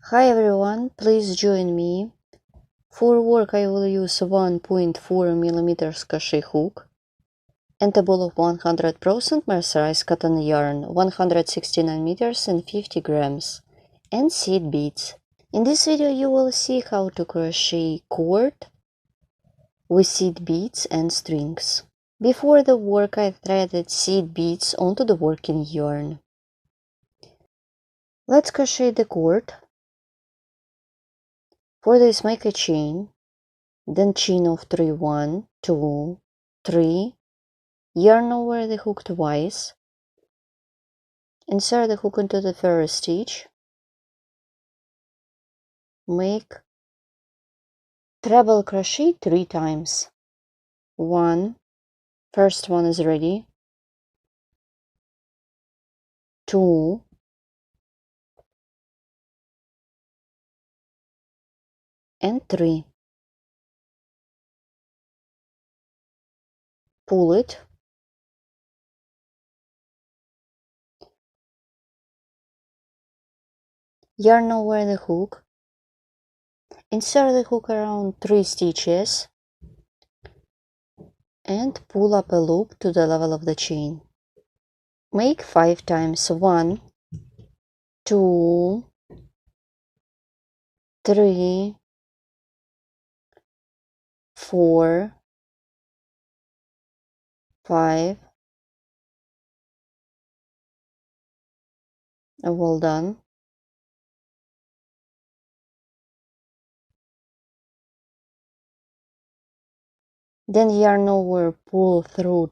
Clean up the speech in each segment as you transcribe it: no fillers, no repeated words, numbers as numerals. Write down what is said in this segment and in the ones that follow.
Hi everyone, please join me. For work I will use 1.4 millimeters crochet hook and a ball of 100% mercerized cotton yarn, 169 meters and 50 grams, and seed beads. In this video you will see how to crochet cord with seed beads and strings. Before the work I threaded seed beads onto the working yarn. Let's crochet the cord. For this make a chain, then chain of 3, 1, 2, 3, yarn over the hook twice, insert the hook into the first stitch, make treble crochet 3 times. 1, first one is ready, 2, and 3. Pull it, yarn over the hook, insert the hook around 3 stitches, and pull up a loop to the level of the chain. Make 5 times. 1, 2, 3, 4, 5. Well done. Then yarn over, pull through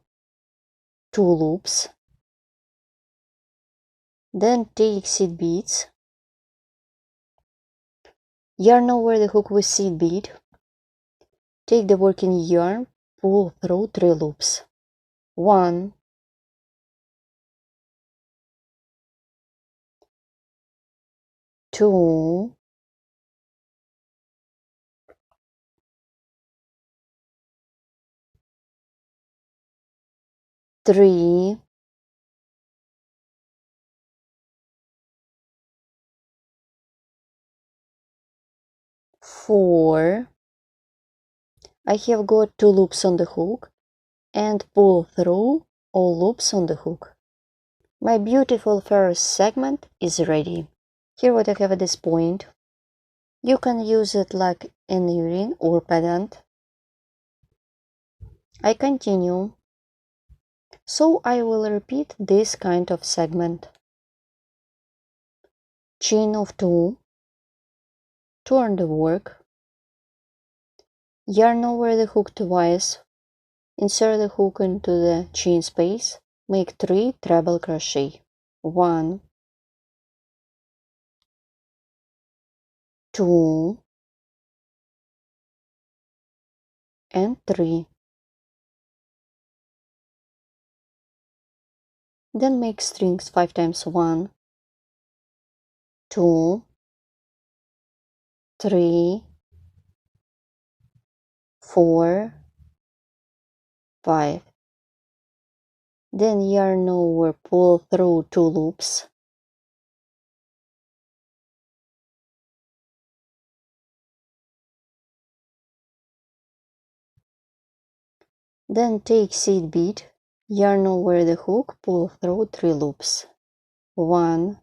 2 loops. Then take seed beads, yarn over the hook with seed bead, take the working yarn, pull through 3 loops. 1, 2, 3, 4. I have got 2 loops on the hook and pull through all loops on the hook. My beautiful first segment is ready. Here what I have at this point. You can use it like an earring or pendant. I continue. So I will repeat this kind of segment. Chain of 2, turn the work, yarn over the hook twice, insert the hook into the chain space, make 3 treble crochet. 1, 2, and 3. Then make strings 5 times. 1, 2, 3, 4, 5. Then yarn over, pull through 2 loops. Then take seed bead, yarn over the hook, pull through 3 loops. 1,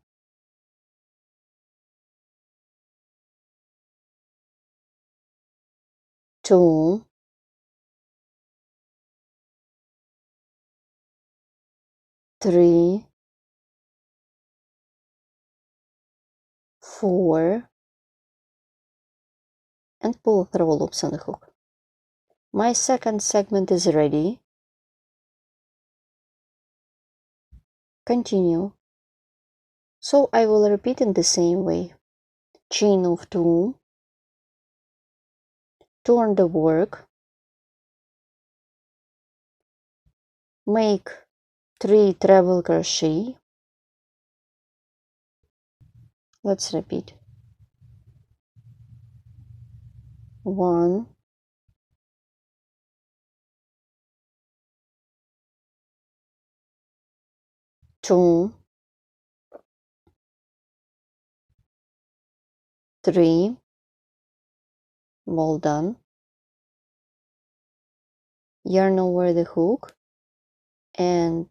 2, 3, 4, and pull through loops on the hook. My second segment is ready. Continue. So I will repeat in the same way. Chain of 2, turn the work, make 3 treble crochet. Let's repeat. 1, 2, 3, well done, yarn over the hook and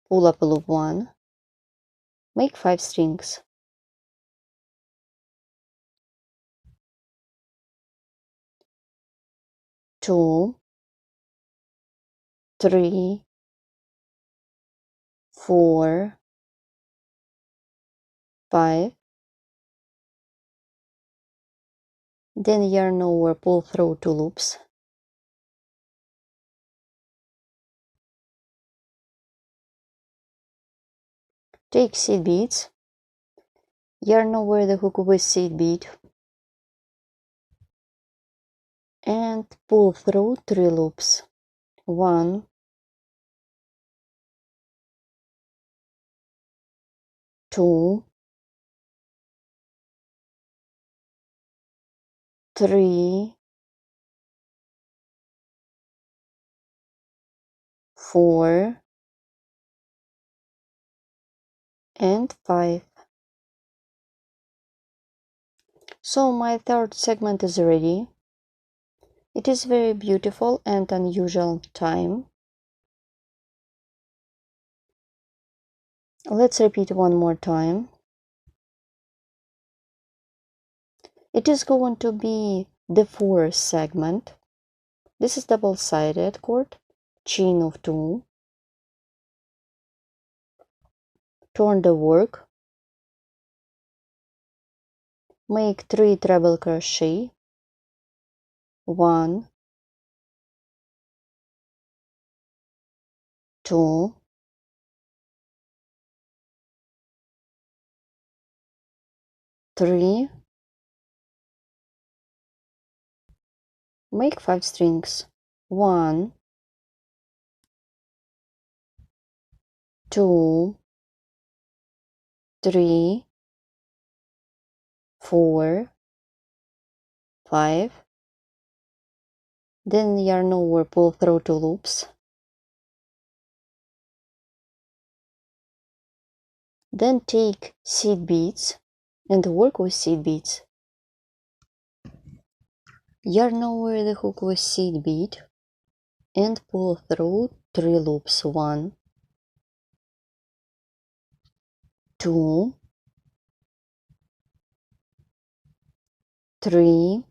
pull up a loop 1, make 5 strings. 2, 3, 4, 5, then yarn over, pull through 2 loops, take seed beads, yarn over the hook with seed bead and pull through 3 loops, 1, 2, 3, 4, and 5. So my third segment is ready. It is very beautiful and unusual time. Let's repeat one more time. It is going to be the fourth segment. This is double-sided cord, chain of 2, turn the work, make 3 treble crochet, 1, 2, 3, make 5 strings, 1, 2, 3, 4, 5, then yarn over, pull through 2 loops, then take seed beads and work with seed beads. Yarn over the hook with seed bead and pull through 3 loops, 1, 2, 3,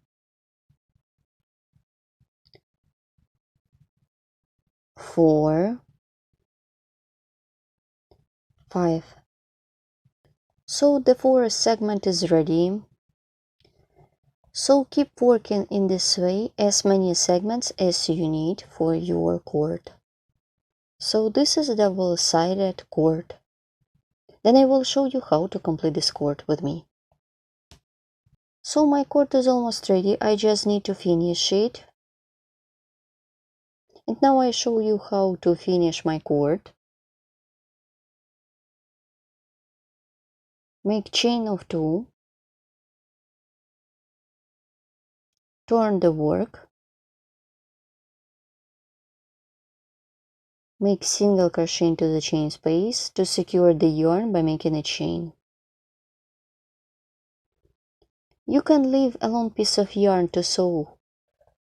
4, 5. So the fourth segment is ready. So keep working in this way as many segments as you need for your cord. So this is a double-sided cord. Then I will show you how to complete this cord with me. So my cord is almost ready, I just need to finish it. And now I show you how to finish my cord. Make chain of 2, turn the work, make single crochet into the chain space to secure the yarn by making a chain. You can leave a long piece of yarn to sew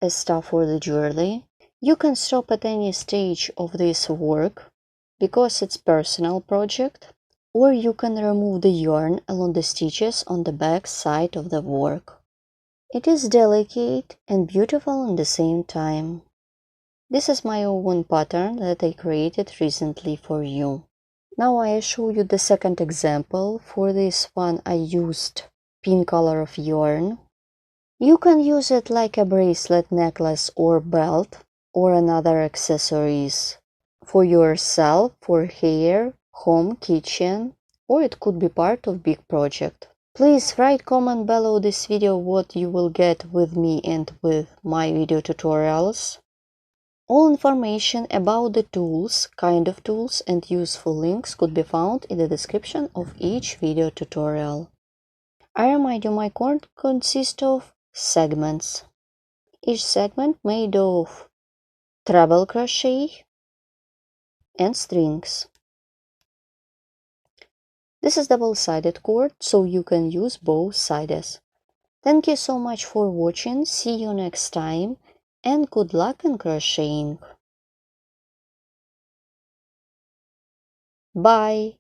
a stuff for the jewelry. You can stop at any stage of this work because it's personal project, or you can remove the yarn along the stitches on the back side of the work. It is delicate and beautiful at the same time. This is my own pattern that I created recently for you. Now I show you the second example. For this one I used pink color of yarn. You can use it like a bracelet, necklace or belt or another accessories for yourself, for hair, home, kitchen, or it could be part of big project. Please write comment below this video what you will get with me and with my video tutorials. All information about the tools, kind of tools and useful links could be found in the description of each video tutorial. I remind you my cord consists of segments. Each segment made of treble crochet and strings. This is double-sided cord, so you can use both sides. Thank you so much for watching. See you next time and good luck in crocheting. Bye!